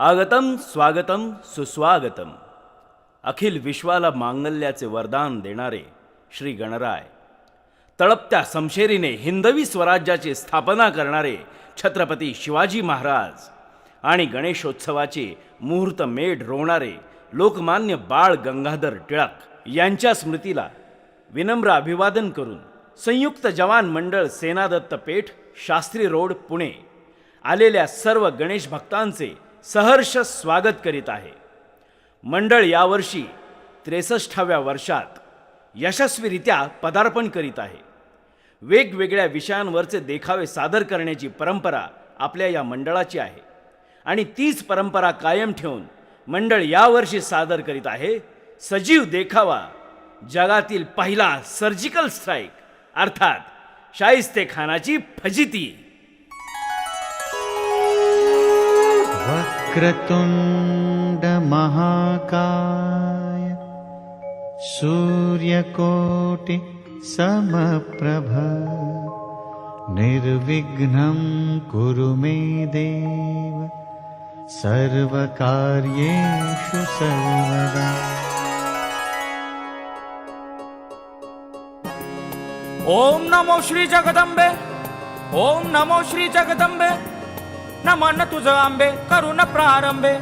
आगतम स्वागतम सुस्वागतम. अखिल विश्वाला मांगल्याचे वरदान देणारे श्री गणराय, तळपत्या समशेरीने हिंदवी स्वराज्याची स्थापना करणारे छत्रपती शिवाजी महाराज आणि गणेशोत्सवाचे मुहूर्त मेढ रोवणारे लोकमान्य बाळ गंगाधर टिळक यांच्या स्मृतीला विनम्र अभिवादन करून संयुक्त जवान मंडळ सेनादत्त पेठ, शास्त्री रोड, पुणे आलेल्या सर्व गणेश भक्तांचे सहर्ष स्वागत करीत आहे. मंडळ यावर्षी 63व्या वर्षात यशस्वीरित्या पदार्पण करीत आहे. वेगवेगळ्या विषयांवरचे देखावे सादर करण्याची परंपरा आपल्या या मंडळाची आहे आणि तीच परंपरा कायम ठेवून मंडळ यावर्षी सादर करीत आहे सजीव देखावा, जगातील पहिला सर्जिकल स्ट्राईक अर्थात शाहिस्तेखानाची फजिती. वक्रतुंड महाकाय सूर्यकोटि समप्रभ निर्विघ्नं कुरु मे देव सर्वकार्येषु सर्वदा. ओम नमो श्री जगदंबे, ओम नमो श्री जगदंबे. नमन तुझ आंबे करून प्रारंभे.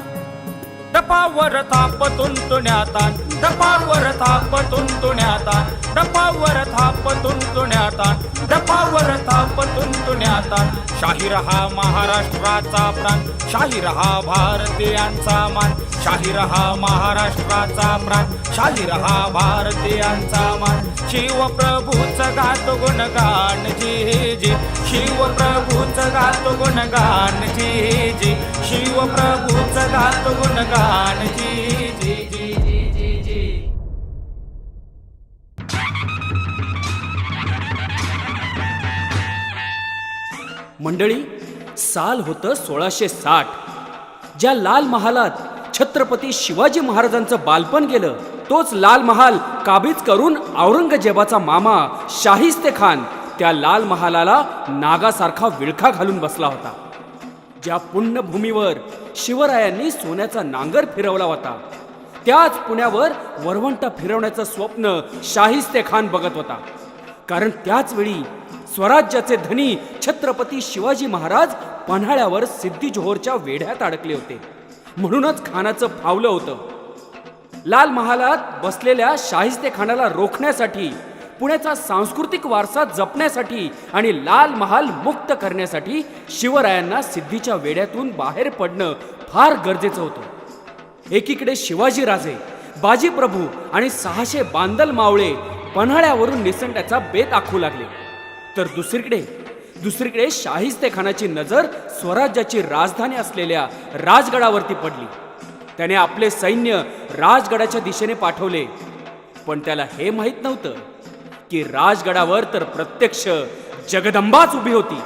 डपावर थाप तुंतुण्यातान, डपावर थाप तुंतुण्यातान, डपावर थाप तुंतुण्यातान, डपावर थाप तुंतुण्यातान. शाहीर हा महाराष्ट्राचा प्राण, शाहीर हा भारतीयांचा मान, शाहीर हा महाराष्ट्राचा प्राण, शाहीर हा भारतीयांचा मान. शिवप्रभूच गातो गुणगान जी जी, शिवप्रभूच गातो गुणगान जी जी, शिवप्रभूच गातो गुणगान जी जी जी जी जी जी. मंडळी, साल होतं 1660. ज्या लाल महालात छत्रपती शिवाजी महाराजांचं बालपण गेलं, तोच लाल महाल काबीज करून औरंगजेबाचा मामा शाहिस्तेखान त्या लाल महालाला नागासारखा विळखा घालून बसला होता. ज्या पुण्यभूमीवर शिवरायांनी सोन्याचा नांगर फिरवला होता, त्याच पुण्यावर वरवंटा फिरवण्याचं स्वप्न शाहिस्तेखान बघत होता. कारण त्याच वेळी स्वराज्याचे धनी छत्रपती शिवाजी महाराज पन्हाळ्यावर सिद्धी जोहरच्या वेढ्यात अडकले होते. म्हणूनच खानाचं फावलं होतं. लाल महालात बसलेल्या शाहिस्तेखानाला रोखण्यासाठी, पुण्याचा सांस्कृतिक वारसा जपण्यासाठी आणि लाल महाल मुक्त करण्यासाठी शिवरायांना सिद्धीच्या वेड्यातून बाहेर पडणं फार गरजेचं होतं. एकीकडे शिवाजीराजे, बाजीप्रभू आणि 600 बांदल मावळे पन्हाळ्यावरून निसंट्याचा बेत आखू लागले, तर दुसरीकडे शाहिस्तेखानाची नजर स्वराज्याची राजधानी असलेल्या राजगडावरती पडली. त्याने आपले सैन्य राजगडाच्या दिशेने पाठवले, पण त्याला हे माहीत नव्हतं की राजगडावर तर प्रत्यक्ष जगदंबाच उभी होती.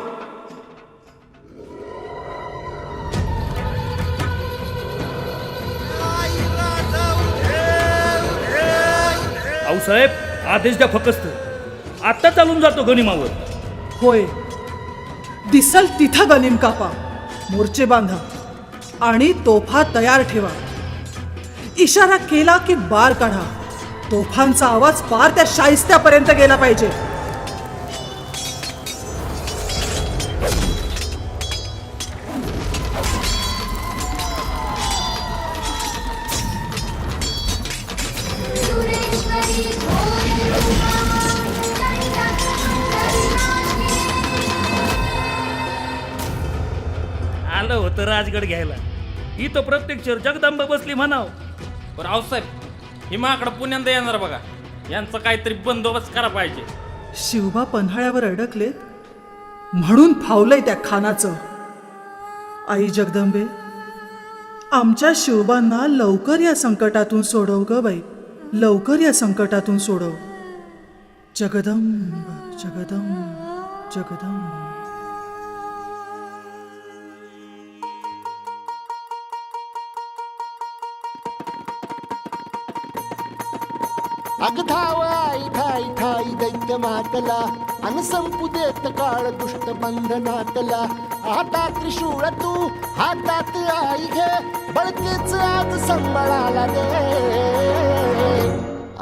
आऊसाहेब, आदेश द्या फकस्त. आता चालून जातो गनिमावर. होय, दिसल तिथं गनिम कापा, मोर्चे बांधा आणि तोफा तयार ठेवा. इशारा केला की बार काढा. तोफांचा आवाज पार त्या शाहिस्त्यापर्यंत गेला पाहिजे. आलं होतं राजगड घ्यायला. इथं प्रत्यक्ष जगदंबा बसली म्हणाव. पण रावसाहेब, ही माकडं पुण्यांदा येणार बघा. यांचा काहीतरी बंदोबस्त करा पाहिजे. शिवबा पन्हाळ्यावर अडकलेत म्हणून फावलंय त्या खानाचं. आई जगदंबे, आमच्या शिवबांना लवकर या संकटातून सोडव ग बाई, लवकर या संकटातून सोडव. जगदंब जगदंब जगदंब. अग धाव आई ठाई ठाई दैत्य मातला अन संपू देत काळ दुष्ट बंधनातला. आता त्रिशूळ तू हातात आई घे बळकेच आज संबळाला दे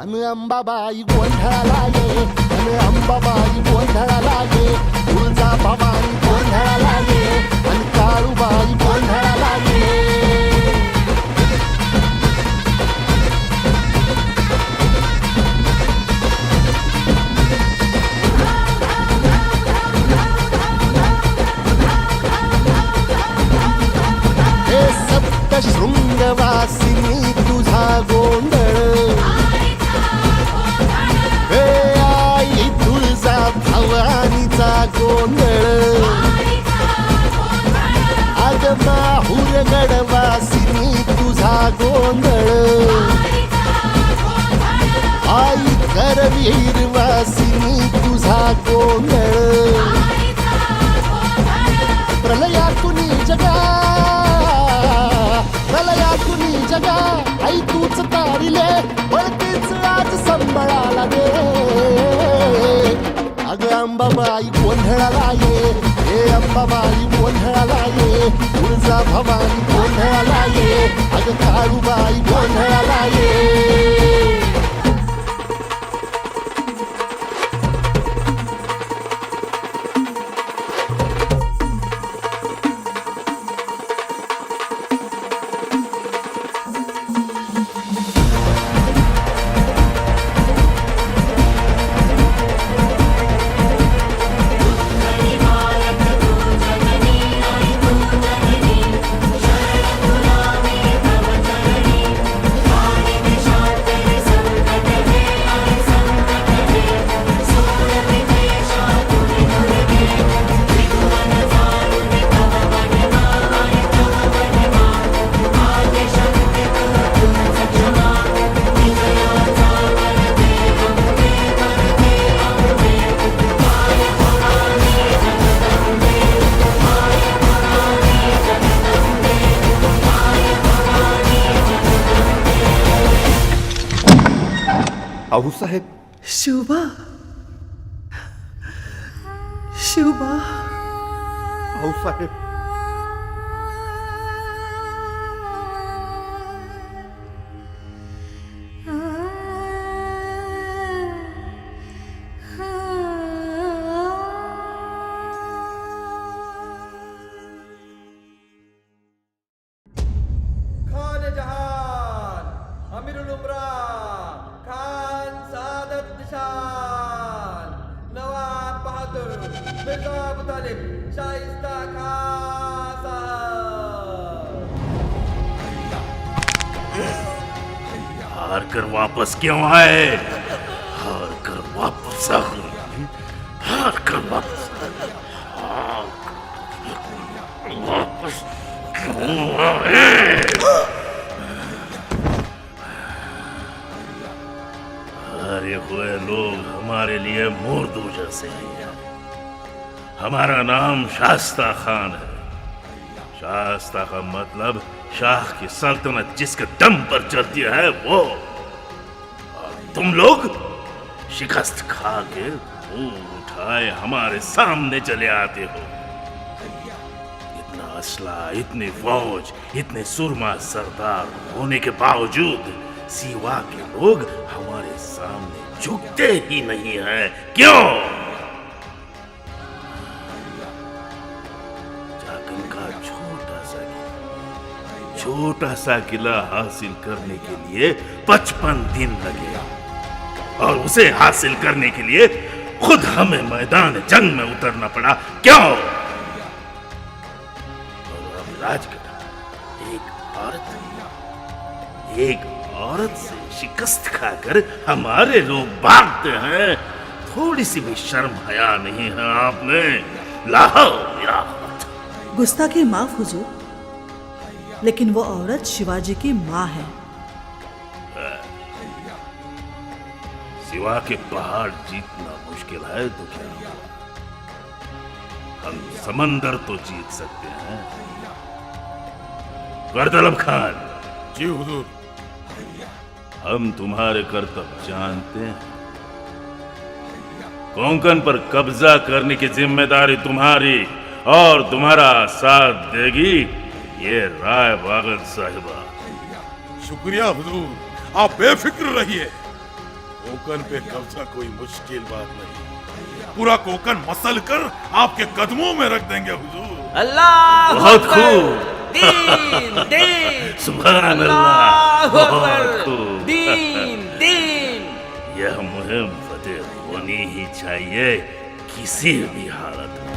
अन अंबाबाई गोंधळाला ये अन अंबाबाई गोंधळाला ये तुळजा भवानी गोंधळाला ये अन काळूबाई गोंधळाला ये हे सप्त शृंगवासिनी तुझा गोंधळ हे आई तुळजा भवानीचा गोंधळ अग माहूर गडवासिनी तुझा गोंधळ आई करवीर वासिनी तुझा गोंधळ प्रलयातुनी जगा प्रलयातुनी जगा आई तूच तारिले बळतीच आज संबळाला दे अग अंबाबाई गोंधळाला ये हे अंबाबाई गोंधळाला ये तुळजा भवानी गोंधळाला ये अग काळूबाई गोंधळाला ये आऊसाहेब शिवबा शिवबा आऊसाहेब खान जहान अमीरुल उमरा खान सादत निशान नवाब बहादुर मिर्जा अबू तालिब शाइस्ता खान साहब हार कर वापस क्यों आए? हार कर वापस आ गए। हार कर वापस आ गए। वापस क्यों आए? हारे हुए लोग हमारे लिए मुर्दू जैसे हैं। हमारा नाम शास्ता खान है। शास्ता का मतलब शाह की सल्तनत जिसके दम पर चलती है वो। और तुम लोग शिकस्त खा के मुंह उठाए हमारे सामने चले आते हो। इतना असला, इतनी फौज, इतने सुरमा सरदार होने के बावजूद सीवा के लोग हमारे सामने झुकते ही नहीं हैं। क्यों? जागन का छोटा सा किला हासिल करने के लिए 55 दिन लगे और उसे हासिल करने के लिए खुद हमें मैदान जंग में उतरना पड़ा। क्यों? और अब राजगढ़ एक औरत से शिकस्त खाकर हमारे लोग भागते हैं। थोड़ी सी भी शर्म हया नहीं है आप में। लाओ याद। गुस्ताखी माफ हुजूर, लेकिन वो औरत शिवाजी की माँ है। सिवा के पहाड़ जीतना मुश्किल है तो क्या हुआ? हम समंदर तो जीत सकते हैं। करतलब खान। जी हुजूर। हम तुम्हारे कर्तव्य जानते हैं। कोंकण पर कब्जा करने की जिम्मेदारी तुम्हारी और तुम्हारा साथ देगी ये राय बागन साहिबा। शुक्रिया हुजूर, आप बेफिक्र रहिए। कोकन पे कब्जा कोई मुश्किल बात नहीं। पूरा कोकन मसल कर आपके कदमों में रख देंगे हुजूर। अल्लाह बहुत अकबर! खूब। दीन दीन सुभान अल्लाह, अल्लाह बहुत अकबर! खूब। दीन दीन यह मुहिम फतेह होनी ही चाहिए किसी भी हालत में।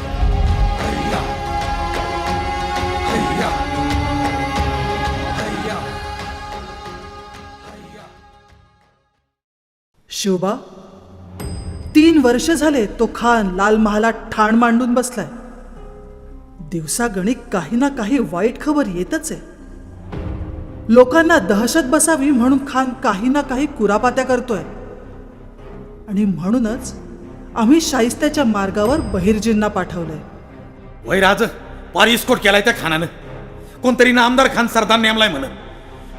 शिवबा, 3 वर्ष झाले तो खान लाल महालात ठाण मांडून बसलाय. दिवसागणिक काही ना काही वाईट खबर येतच आहे. लोकांना दहशत बसावी म्हणून खान काही ना काही कुरापात्या करतोय. आणि म्हणूनच आम्ही शाइस्त्याच्या मार्गावर बहिर्जींना पाठवलंय. वय राज पार इस्कोट केलाय त्या खानानं. कोणतरी नामदार खान सरदार नेमलाय म्हण.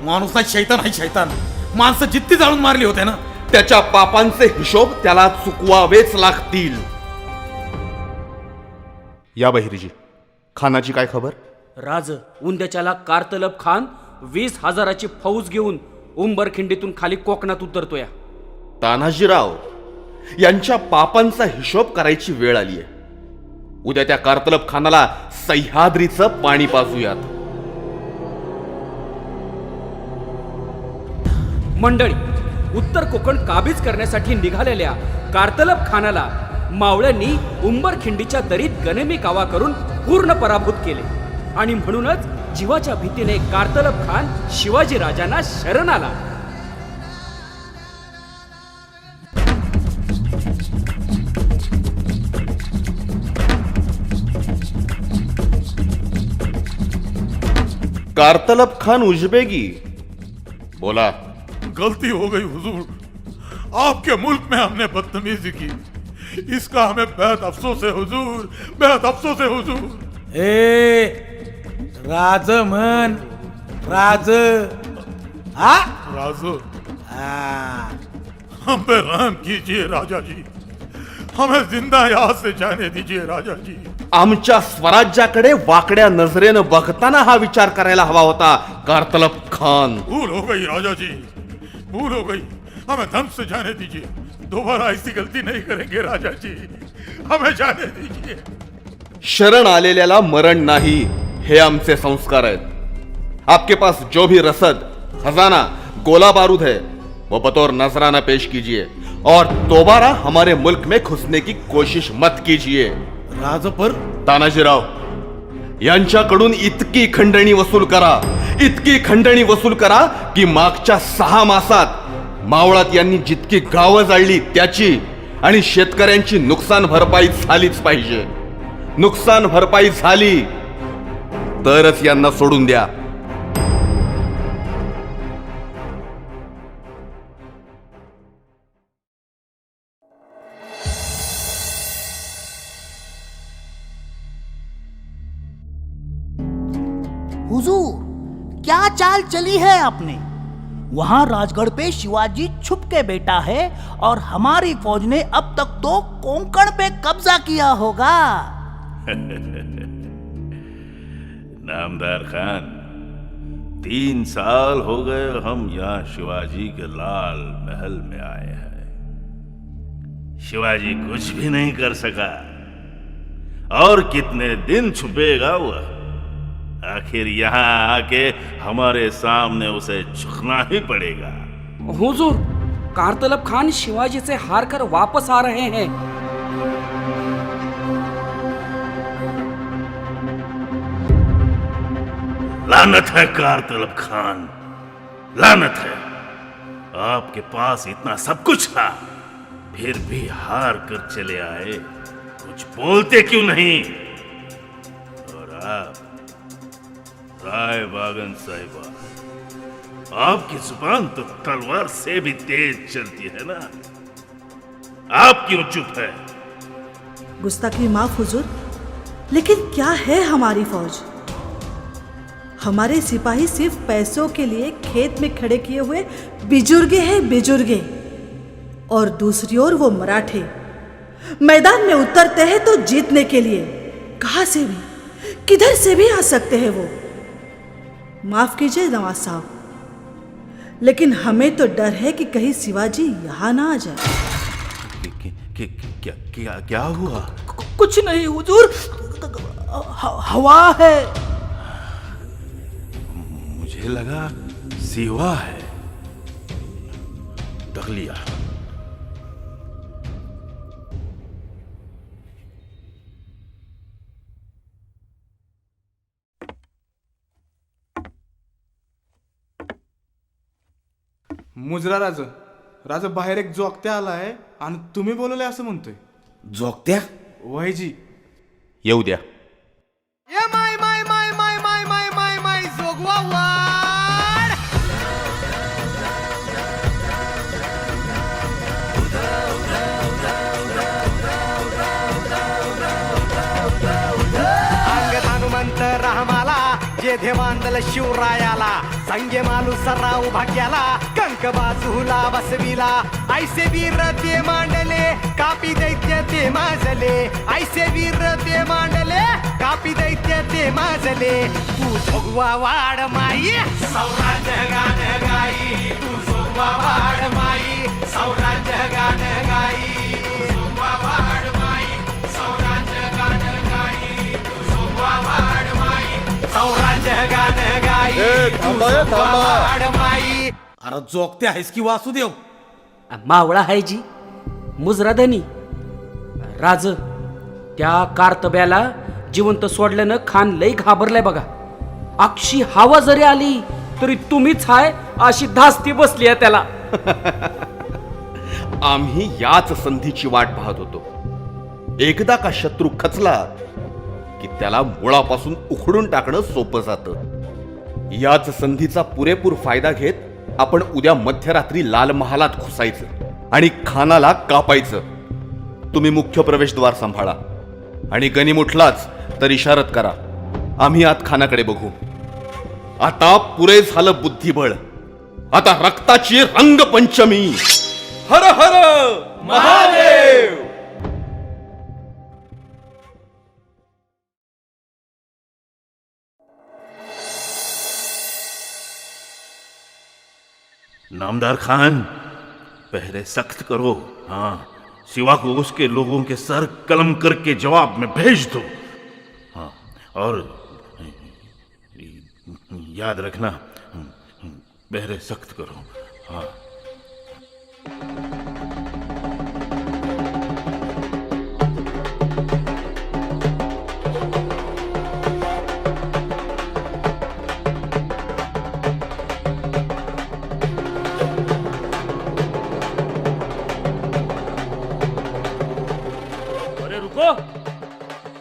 माणूस नाही शैतान आहे शैतान. माणसं जित्ती जाळून मारली होते ना. त्याच्या पापांचे हिशोब त्याला चुकवावेच लागतील. या बहिर्जी, खानाची काय खबर? राज, उंद्याच्याला कारतलब खान 20,000ची फौज घेऊन उंबरखिंडीतून खाली कोकणात उतरतोय. तानाजीराव यांच्या पापांचा हिशोब करायची वेळ आली आहे. उद्या त्या कारतलब खानाला सह्याद्रीचं पाणी पाजूयात. मंडळी, उत्तर कोकण काबीज करण्यासाठी निघालेल्या कारतलब खानाला मावळ्यांनी उंबरखिंडीच्या दरीत गनेमी कावा करून पूर्ण पराभूत केले. आणि म्हणूनच जीवाच्या भीतीने कारतलब खान शिवाजी राजांना शरण आला. कारतलब खान उजबेगी, बोला. गलती हो गई हुजूर, आपके मुल्क में हमने बदतमीजी की, इसका हमें बेहद अफसोस है हुजूर, बेहद अफसोस है हुजूर. राज म्हण राज. हा राजू, हम पे रहम कीजिए राजा जी, हमें जिंदा यहाँ से जाने दीजिए राजा जी. आमच्या स्वराज्याकडे वाकड्या नजरेनं बघताना हा विचार करायला हवा होता कारतलब खान. भूल हो गई राजा जी, भूल हो गई. हमें दम से जाने दीजिए. दोबारा ऐसी गलती नहीं करेंगे राजा जी, हमें जाने दीजिए. शरण आलेल्याला मरण नाही, हे आमचे संस्कार आहेत. आपके पास जो भी रसद, खजाना, गोला बारूद है वो बतौर नजराना पेश कीजिए और दोबारा हमारे मुल्क में घुसने की कोशिश मत कीजिए. राजपर तानाजीराव यांच्याकडून इतकी खंडणी वसूल करा, इतकी खंडणी वसूल करा की मागच्या 6 मासात मावळात यांनी जितकी गावं जाळली त्याची आणि शेतकऱ्यांची नुकसान भरपाई झालीच पाहिजे. नुकसान भरपाई झाली तरच यांना सोडून द्या. हुजूर, क्या चाल चली है आपने? वहां राजगढ़ पे शिवाजी छुप के बैठा है और हमारी फौज ने अब तक तो कोंकण पे कब्जा किया होगा. नामदार खान, 3 साल हो गए हम यहाँ शिवाजी के लाल महल में आए हैं. शिवाजी कुछ भी नहीं कर सका और कितने दिन छुपेगा वह. आखिर यहाँ आके हमारे सामने उसे झुकना ही पड़ेगा. हुजूर, कारतलब खान शिवाजी से हार कर वापस आ रहे हैं. लानत है कारतलब खान, लानत है. आपके पास इतना सब कुछ था, फिर भी हार कर चले आए. कुछ बोलते क्यों नहीं? और आप राय बागन साहिबा, आपकी जुबान तो तलवार से भी तेज चलती है ना. आप क्यों चुप है? गुस्ताखी माफ हुजूर, लेकिन क्या है हमारी फौज? हमारे सिपाही सिर्फ पैसों के लिए खेत में खड़े किए हुए बिजुर्गे हैं, बिजुर्गे. और दूसरी ओर वो मराठे मैदान में उतरते हैं तो जीतने के लिए, कहाँ से भी, किधर से भी आ सकते हैं वो। माफ कीजिए नवाज साहब, लेकिन हमें तो डर है कि कहीं शिवाजी यहाँ ना आ जाए। क्या हुआ? कुछ नहीं हुजूर, हवा है। मुझे लगा सिवा है। दगलिया मुजरा राजा बाहेर एक जोगत्या आलाय आणि तुम्ही बोलवलंय असं म्हणतोय. जोगत्या वयजी येऊ द्या. ये माय माय माय माय माय माय माय माय जोगवा वाड. अंग हनुमंत रामाला जेधे बांधल शिवरायाला, संगे मालू सराव भाग्याला, कंक बाजूला बसविला. ऐसे वीर ते मांडले, कापी दैत्य ते माजले. ऐसे वीर ते मांडले, कापी दैत्य ते माजले. तू जोगवा वाड माई, सौराज्य गान गाई. तू जोगवा वाड माई, सौराज्य गान गाई. तू जोगवा वाड माई, सौराज्य गान गाई. तू जोगवा वाड माई, सौराज्य गान गाई. तू जोगवा वाड माई. अरे जोगत्या आहेस की वासुदेव? मावळा आहे जी, मुजराधनी. राज, त्या कारतब्याला जिवंत सोडल्यानं खान लई घाबरलाय बघा. अक्षी हवा जरी आली तरी तुम्हीच हाय अशी धास्ती बसली आहे त्याला. आम्ही याच संधीची वाट पाहत होतो. एकदा का शत्रू खचला की त्याला मुळापासून उखडून टाकणं सोपं जातं. याच संधीचा पुरेपूर फायदा घेत आपण उद्या मध्यरात्री लाल महालात घुसायचं आणि खानाला कापायचं. तुम्ही मुख्य प्रवेशद्वार सांभाळा आणि गनिम उठलाच तर इशारत करा. आम्ही आत खानाकडे बघू. आता पुरे झालं बुद्धिबळ. आता रक्ताची रंगपंचमी. हर हर महादेव. नामदार खान, पहरे सख्त करो. हाँ, सिवा को उसके लोगों के सर कलम करके जवाब में भेज दो. हाँ, और याद रखना, पहरे सख्त करो. हाँ.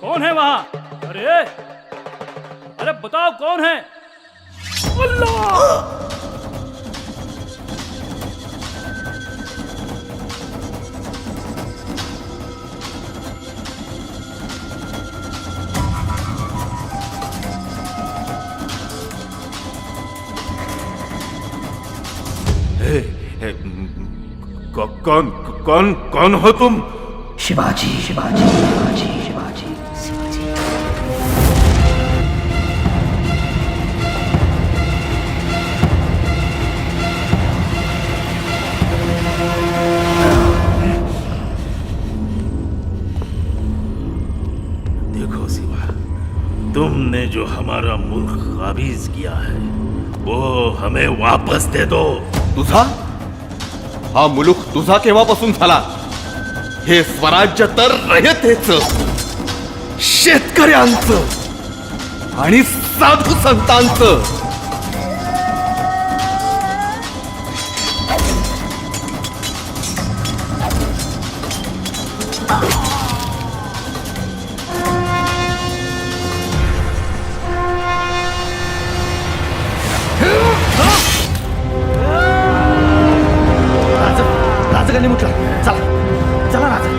कौन है वहां? अरे बताओ कौन है? अल्लाह! कौन कौन कौन हो तुम? शिवाजी शिवाजी शिवाजी शिवाजी शिवाजी. देखो शिवा, तुमने जो हमारा मुल्क काबीज किया है वो हमें वापस दे दो. तुझा? हा मुलूक तुझा केव्हापासून झाला? हे स्वराज्य तर रयतेचं, शेतकऱ्यांचं आणि साधू संतांचं. राजगणी म्हटलं, चला चला राजा.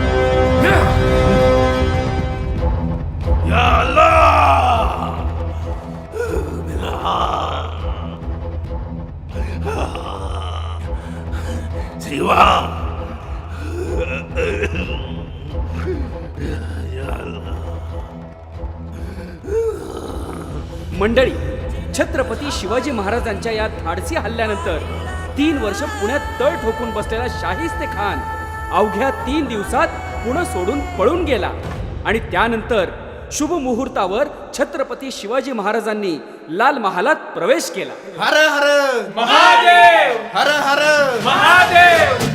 या अल्लाह! शिवा, या अल्लाह! मंडळी, छत्रपती शिवाजी महाराजांच्या या धाडसी हल्ल्यानंतर 3 वर्ष पुण्यात तळ ठोकून बसलेला शाहिस्ते खान अवघ्या 3 दिवसात पुणे सोडून पळून गेला आणि त्यानंतर शुभ मुहूर्तावर छत्रपती शिवाजी महाराजांनी लाल महालात प्रवेश केला. हर हर महादेव, हर हर महादेव.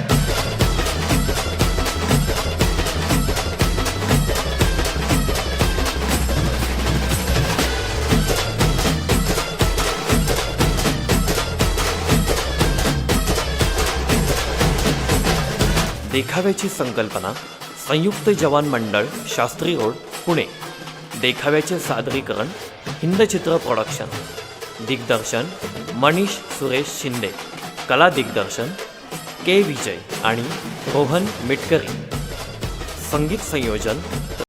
देखाव्याची संकल्पना संयुक्त जवान मंडळ शास्त्री रोड पुणे. देखाव्याचे सादरीकरण हिंदचित्र प्रोडक्शन. दिग्दर्शन मनीष सुरेश शिंदे. कला दिग्दर्शन के विजय आणि रोहन मिटकरी. संगीत संयोजन